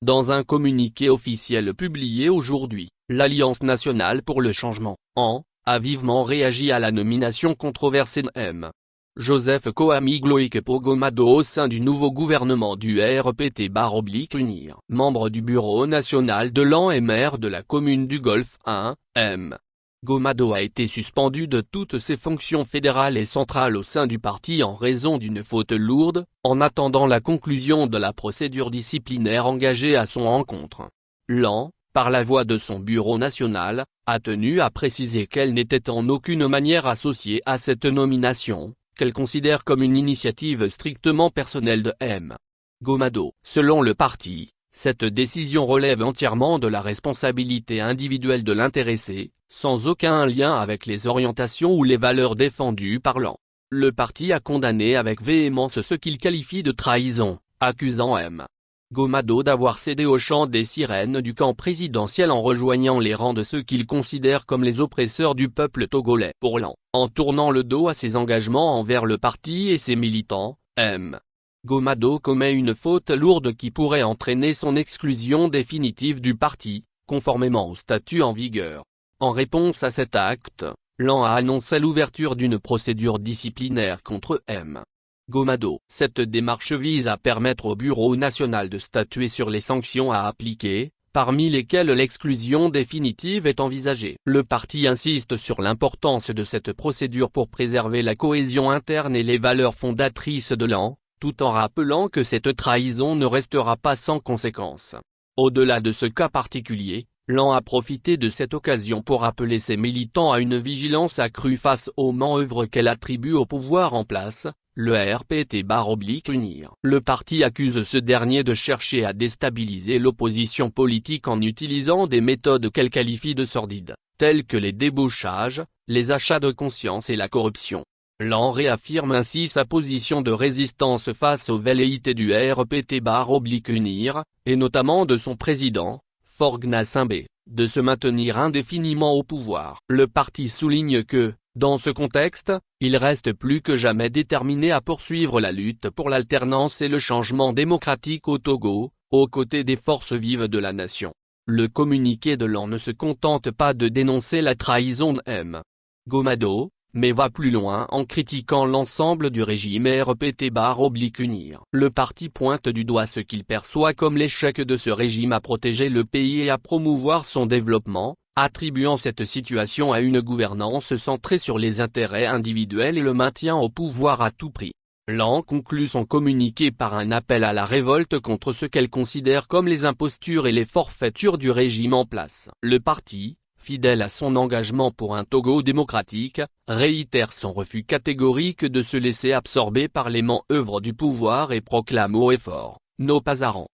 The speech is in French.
Dans un communiqué officiel publié aujourd'hui, l'Alliance nationale pour le changement, a vivement réagi à la nomination controversée de M. Joseph Koami Gloïque Pogomado au sein du nouveau gouvernement du RPT-UNIR. Membre du bureau national de l'AN et maire de la commune du Golfe 1, M. Gomado a été suspendu de toutes ses fonctions fédérales et centrales au sein du parti en raison d'une faute lourde, en attendant la conclusion de la procédure disciplinaire engagée à son encontre. L'AN, par la voix de son bureau national, a tenu à préciser qu'elle n'était en aucune manière associée à cette nomination, qu'elle considère comme une initiative strictement personnelle de M. Gomado. Selon le parti, cette décision relève entièrement de la responsabilité individuelle de l'intéressé, sans aucun lien avec les orientations ou les valeurs défendues par l'AN. Le parti a condamné avec véhémence ce qu'il qualifie de trahison, accusant M. Gomado d'avoir cédé au chant des sirènes du camp présidentiel en rejoignant les rangs de ceux qu'il considère comme les oppresseurs du peuple togolais. Pour l'AN, en tournant le dos à ses engagements envers le parti et ses militants, M. Gomado commet une faute lourde qui pourrait entraîner son exclusion définitive du parti, conformément au statut en vigueur. En réponse à cet acte, l'AN a annoncé l'ouverture d'une procédure disciplinaire contre M. Gomado. Cette démarche vise à permettre au Bureau national de statuer sur les sanctions à appliquer, parmi lesquelles l'exclusion définitive est envisagée. Le parti insiste sur l'importance de cette procédure pour préserver la cohésion interne et les valeurs fondatrices de l'AN, tout en rappelant que cette trahison ne restera pas sans conséquence. Au-delà de ce cas particulier, l'AN a profité de cette occasion pour appeler ses militants à une vigilance accrue face aux manœuvres qu'elle attribue au pouvoir en place, le RPT-UNIR. Le parti accuse ce dernier de chercher à déstabiliser l'opposition politique en utilisant des méthodes qu'elle qualifie de sordides, telles que les débauchages, les achats de conscience et la corruption. L'AN réaffirme ainsi sa position de résistance face aux velléités du RPT-UNIR, et notamment de son président, Faure Gnassingbé, de se maintenir indéfiniment au pouvoir. Le parti souligne que, dans ce contexte, il reste plus que jamais déterminé à poursuivre la lutte pour l'alternance et le changement démocratique au Togo, aux côtés des forces vives de la nation. Le communiqué de l'AN ne se contente pas de dénoncer la trahison de M. Gomado, mais va plus loin en critiquant l'ensemble du régime RPT-UNIR. Le parti pointe du doigt ce qu'il perçoit comme l'échec de ce régime à protéger le pays et à promouvoir son développement, attribuant cette situation à une gouvernance centrée sur les intérêts individuels et le maintien au pouvoir à tout prix. L'AN conclut son communiqué par un appel à la révolte contre ce qu'elle considère comme les impostures et les forfaitures du régime en place. Le parti, fidèle à son engagement pour un Togo démocratique, réitère son refus catégorique de se laisser absorber par les manœuvres du pouvoir et proclame haut et fort, nos pas à rang.